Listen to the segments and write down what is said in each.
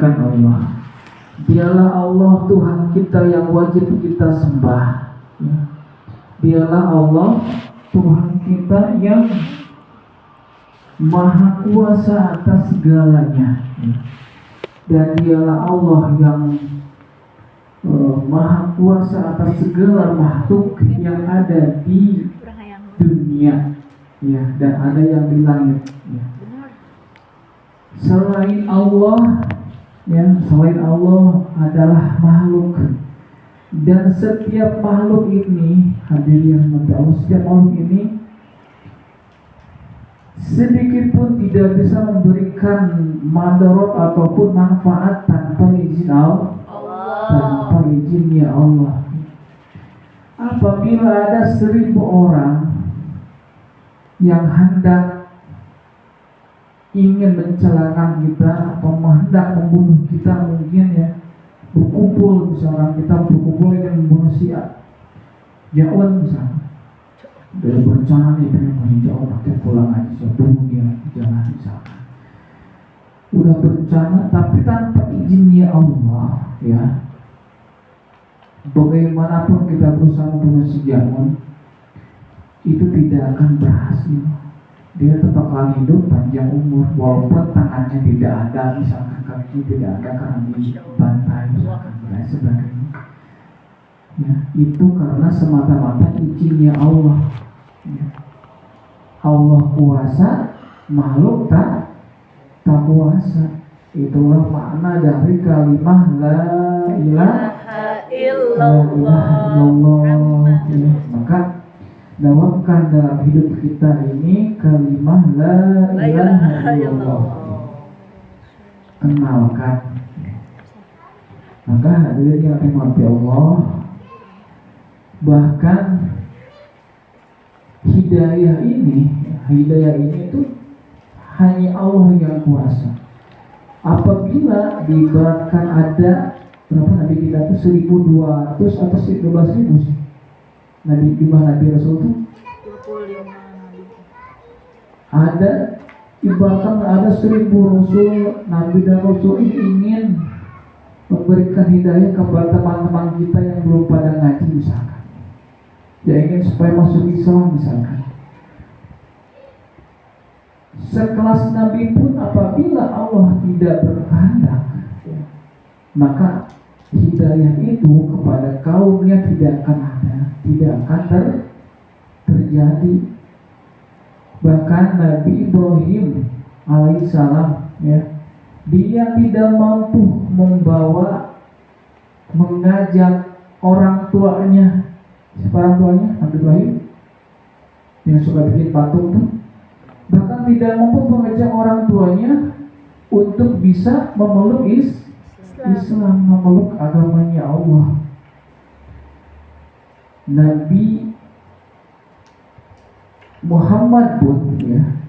muliakan Allah. Dialah Allah Tuhan kita yang wajib kita sembah. Dialah Allah Tuhan kita yang Maha Kuasa atas segalanya. Dan dialah Allah yang Maha Kuasa atas segala makhluk yang ada di dunia, ya, dan ada yang di langit. Ya. Selain Allah, ya, selain Allah adalah makhluk, dan setiap makhluk ini, hadirin yang setiap makhluk ini sedikit pun tidak bisa memberikan madarat ataupun manfaat tanpa izin Allah, tanpa izinnya Allah. Apabila ada 1000 orang yang hendak ingin mencelakakan kita atau hendak membunuh kita, mungkin ya, berkumpul, misalkan kita berkumpul ingin membunuh si Jawan misalnya, udah berencana nih pengen masih jauh nanti pulang aja saya bunuh dia jangan, misalkan udah berencana tapi tanpa izinnya Allah, ya, bagaimanapun kita berusaha membunuh si Jawan itu tidak akan berhasil. Dia tetap akan hidup panjang umur walaupun tangannya tidak ada, misalkan kaki tidak ada karena dibantai misalkan, dan sebagainya. Ya, itu karena semata-mata izinnya Allah. Ya. Allah kuasa, makhluk tak kuasa. Itulah makna dari kalimah la ilaha illallah. Ya, maka dawamkan dalam hidup kita ini kalimah la ilaha illallah. Kenalkan. Maka hadirin yang dirahmati Allah, bahkan hidayah ini itu hanya Allah yang kuasa. Apabila diibaratkan ada berapa nabi kita itu 1200 atau 12.000 sih nabi, Nabi Rasul itu ada, ibaratkan ada 1000 Rasul, Nabi dan Rasul ini ingin memberikan hidayah kepada teman-teman kita yang belum pada ngaji misalkan, yang ingin supaya masuk Islam misalkan. Sekelas Nabi pun apabila Allah tidak berkehendak, maka hidayah itu kepada kaumnya tidak akan ada, tidak akan terjadi. Bahkan Nabi Ibrahim alaihissalam, ya, dia tidak mampu mengajak orang tuanya. Siapa orang tuanya? Nabi Ibrahim yang suka bikin patung tuh. Bahkan tidak mampu mengajak orang tuanya untuk bisa memeluk Islam, memeluk agamanya Allah. Nabi Muhammad pun, ya,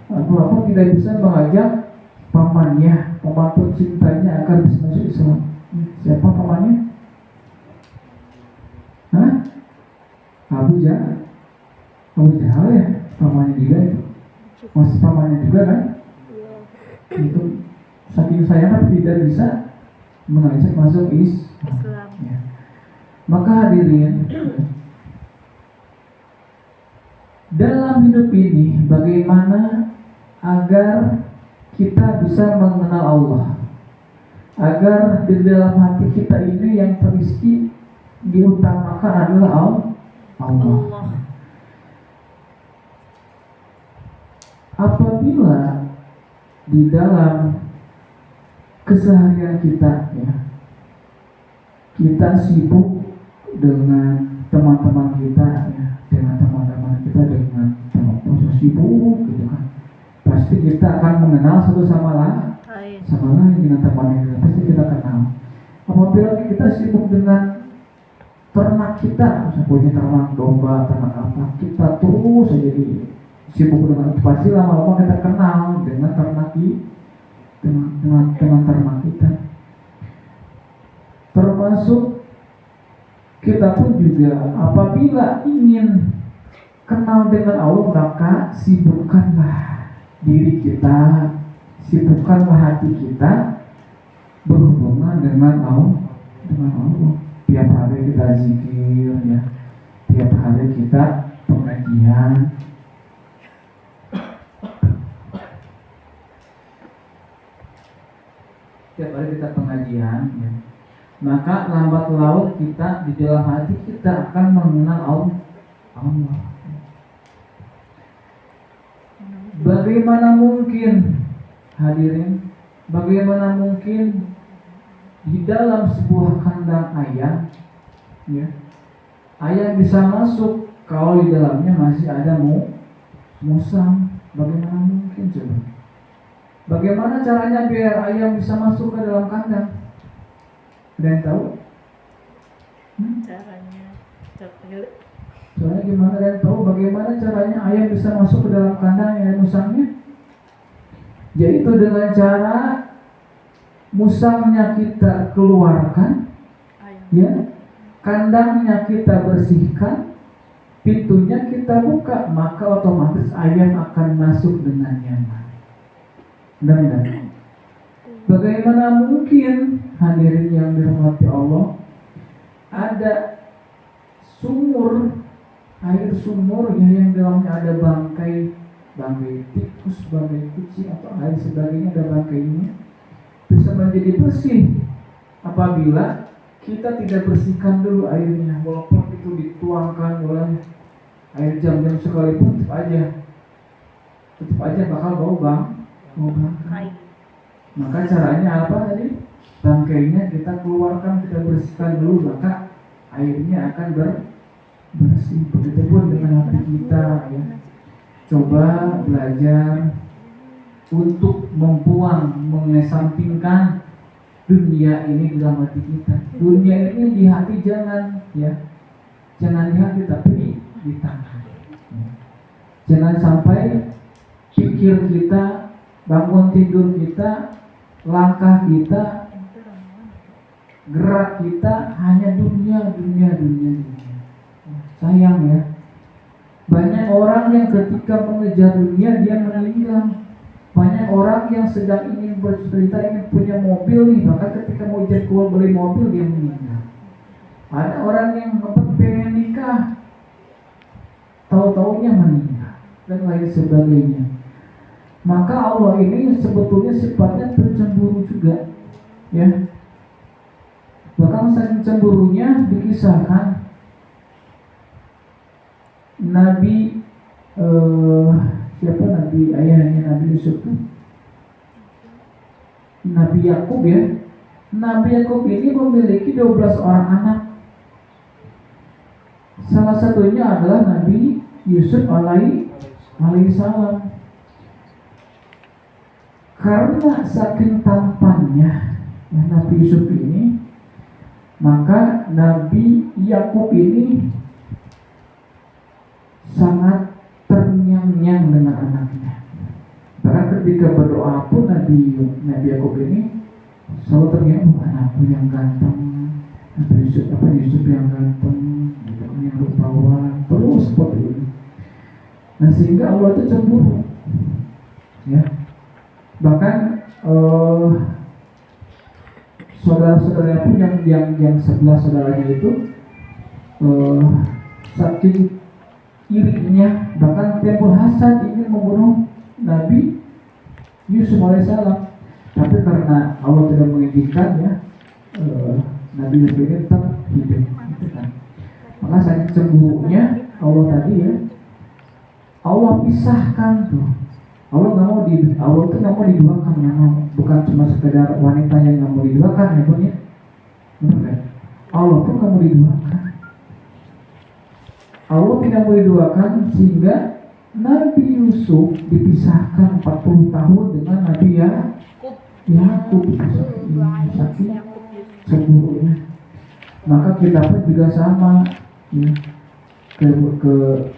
Muhammad tidak bisa mengajak pamannya, paman tercintanya akan bisa masuk Islam. Siapa pamannya? Hah? Abu Jahal ya, pamannya juga itu. Masih pamannya juga kan? Itu saking sayang tidak bisa mengajak masuk Islam. Ya. Maka hadirin, dalam hidup ini bagaimana agar kita bisa mengenal Allah, agar di dalam hati kita ini yang terisi diutamakan adalah Allah. Apabila di dalam keseharian kita, ya, kita sibuk dengan teman-teman kita, ya, dengan teman-teman kita, dengan teman-teman sibuk gitu kan, pasti kita akan mengenal satu sama lain dengan teman kita, pasti kita kenal. Apabila kita sibuk dengan ternak kita, misalnya ternak domba, ternak apa, kita terus saja sibuk dengan itu, pasti lama-lama kita kenal dengan ternak dengan ternak kita. Termasuk kita pun juga apabila ingin kenal dengan Allah, maka sibukkanlah diri kita, sibukkanlah hati kita berhubungan dengan Allah. Tiap hari kita zikir ya, tiap hari kita pengajian. Tiap hari kita pengajian ya. Maka lambat laun kita di dalam hati kita akan mengenal Allah. Bagaimana mungkin hadirin, bagaimana mungkin di dalam sebuah kandang ayam ya, ayam bisa masuk kalau di dalamnya masih ada musang? Bagaimana mungkin coba? Bagaimana caranya biar ayam bisa masuk ke dalam kandang? Ada yang tahu? Caranya gimana? Ada yang tahu bagaimana caranya ayam bisa masuk ke dalam kandang yang ada musangnya? Yaitu dengan cara musangnya kita keluarkan, ya, kandangnya kita bersihkan, pintunya kita buka, maka otomatis ayam akan masuk dengan nyaman. Dan bagaimana mungkin hadirin yang dirahmati Allah, ada sumur, air sumur yang dalamnya ada bangkai tikus, bangkai kucing atau lain sebagainya, ada bangkainya, bisa menjadi bersih apabila kita tidak bersihkan dulu airnya. Walaupun itu dituangkan oleh air jam-jam sekalipun, tetap aja bakal bau bangkai. Maka caranya apa tadi? Bangkainya kita keluarkan, kita bersihkan dulu, maka airnya akan bersih. Begitupun dengan hati kita ya. Coba belajar untuk mengesampingkan dunia ini di dalam hati kita. Dunia ini di hati jangan di hati, tapi di tangan. Jangan sampai pikir kita, bangun tidur kita, langkah kita, gerak kita hanya dunia. Sayang ya. Banyak orang yang ketika mengejar dunia dia meninggal. Banyak orang yang sedang ingin bercerita, ingin punya mobil nih, bahkan ketika mau izin keluar beli mobil dia meninggal. Ada orang yang pengen nikah, tahu-taunya meninggal dan lain sebagainya. Maka Allah ini sebetulnya sifatnya pencemburu juga, ya. Bahkan saking cemburunya dikisahkan Nabi Nabi ayahnya Nabi Yusuf itu Nabi Yakub ya. Nabi Yakub ini memiliki 12 orang anak. Salah satunya adalah Nabi Yusuf alaihissalam. Karena saking tampannya Nabi Yusuf ini, maka Nabi Yakub ini sangat terngiang-ngiang dengan anaknya. Bahkan ketika berdoa pun Nabi Yakub ini selalu terngiang, anakku yang ganteng, Nabi Yusuf yang ganteng, yang rupawan, terus seperti itu. Nah sehingga Allah itu cemburu, ya. Bahkan saudara-saudara pun yang sebelah saudaranya itu saking irinya, bahkan timbul hasad ingin membunuh Nabi Yusuf alaihissalam. Tapi karena Allah tidak mengizinkan ya, Nabi Yusuf ini tetap hidup, gitu kan. Maka saking cemburunya Allah tadi ya, Allah pisahkan tuh. Allah itu nggak mau diduakan, bukan cuma sekedar wanita yang nggak mau diduakan ya pun ya. Allah pun nggak mau diduakan. Allah tidak mau diduakan sehingga Nabi Yusuf dipisahkan 40 tahun dengan Nabi Yakub. Saking cemburunya. Maka kita pun juga sama ya, ke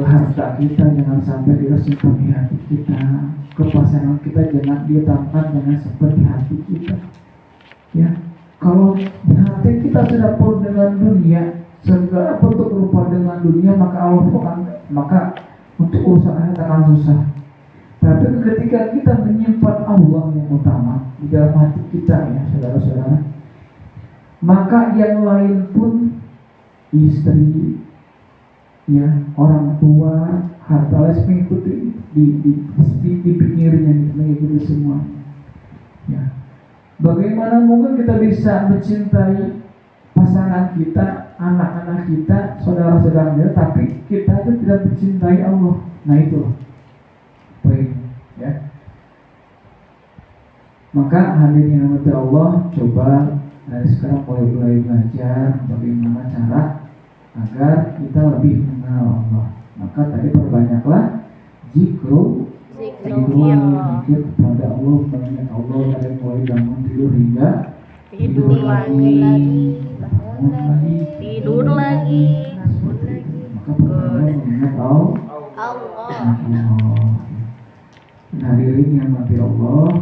harta kita jangan sampai kita simpan di hati kita, ke pasangan kita jangan ditamkan, jangan seperti hati kita ya. Kalau di hati kita sudah penuh dengan dunia, segala bentuk rupa dengan dunia, maka Allah maka untuk urusan akhirat akan susah. Tapi ketika kita menyimpan Allah yang utama di dalam hati kita ya saudara-saudara, maka yang lain pun, istri, ya orang tua, harta lain mengikuti di pinggirnya, mengikuti semua. Ya. Bagaimana mungkin kita bisa mencintai pasangan kita, anak-anak kita, saudara-saudara kita, tapi kita itu tidak mencintai Allah. Nah itu poin, ya. Maka hadirin yang dirahmati Allah, coba dari sekarang mulai belajar bagaimana cara agar kita lebih mengenal Allah. Maka tadi perbanyaklah zikir kepada Allah, mengingat Allah dari mulai bangun tidur hingga tidur lagi, tidur lagi. Maka pertama mengingat Allah. Hadirin yang mati Allah,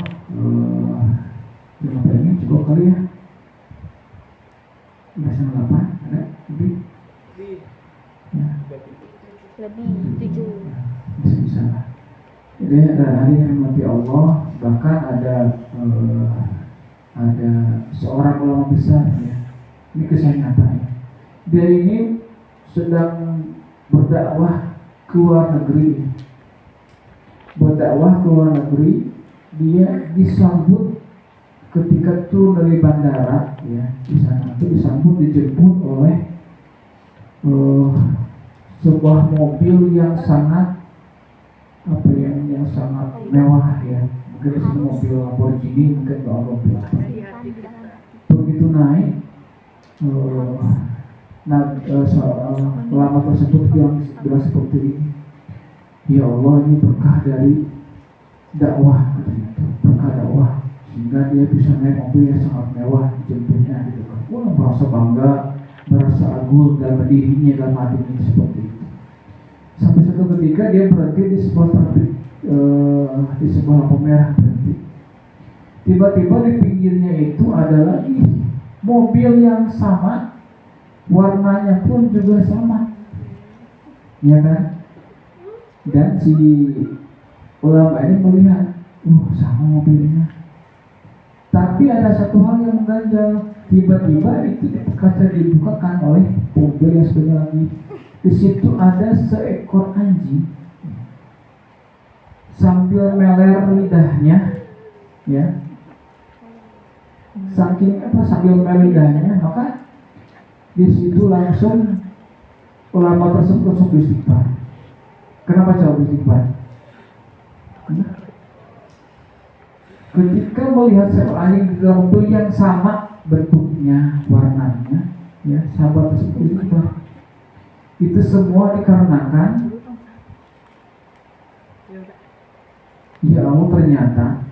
berapa ini cukup kali ya? Bahasa 8 ada lebih? Ya. Lebih 7. Bisa lah. Jadi hari yang mati Allah, bahkan ada seorang ulama besar ya. Ini kisah nyata ya. Dia ini sedang berdakwah ke luar negeri. Berdakwah ke luar negeri, dia disambut ketika turun dari bandara ya, di sana itu dijemput oleh sebuah mobil yang sangat yang sangat mewah ya, mungkin mobil Lamborghini, mungkin mobil apa. Begitu naik, ulama tersebut bilang seperti ini, ya Allah, ini berkah dari dakwah, berkah dakwah, sehingga dia bisa naik mobil yang sangat mewah, dijemputnya gitu kan. Wah, merasa bangga, merasa agung dalam dirinya, dalam hatinya seperti itu. Sampai satu ketika dia berhenti di sebuah lampu merah berhenti. Tiba-tiba di pinggirnya itu ada lagi mobil yang sama, warnanya pun juga sama, ya kan? Dan si ulama ini melihat, sama mobilnya. Tapi ada satu hal yang mengganjal. Tiba-tiba itu kaca dibukakan oleh mobil yang sebenarnya lagi. Di situ ada seekor anjing sambil meler lidahnya, ya. Sambil meler lidahnya, maka di situ langsung ulama tersebut langsung beristighfar. Kenapa jauh beristighfar? Ketika melihat seekor anjing di dalam mobil yang sama bentuknya, warnanya, ya, sahabat tersebut beristighfar. Itu semua dikarenakan ya Allah, ternyata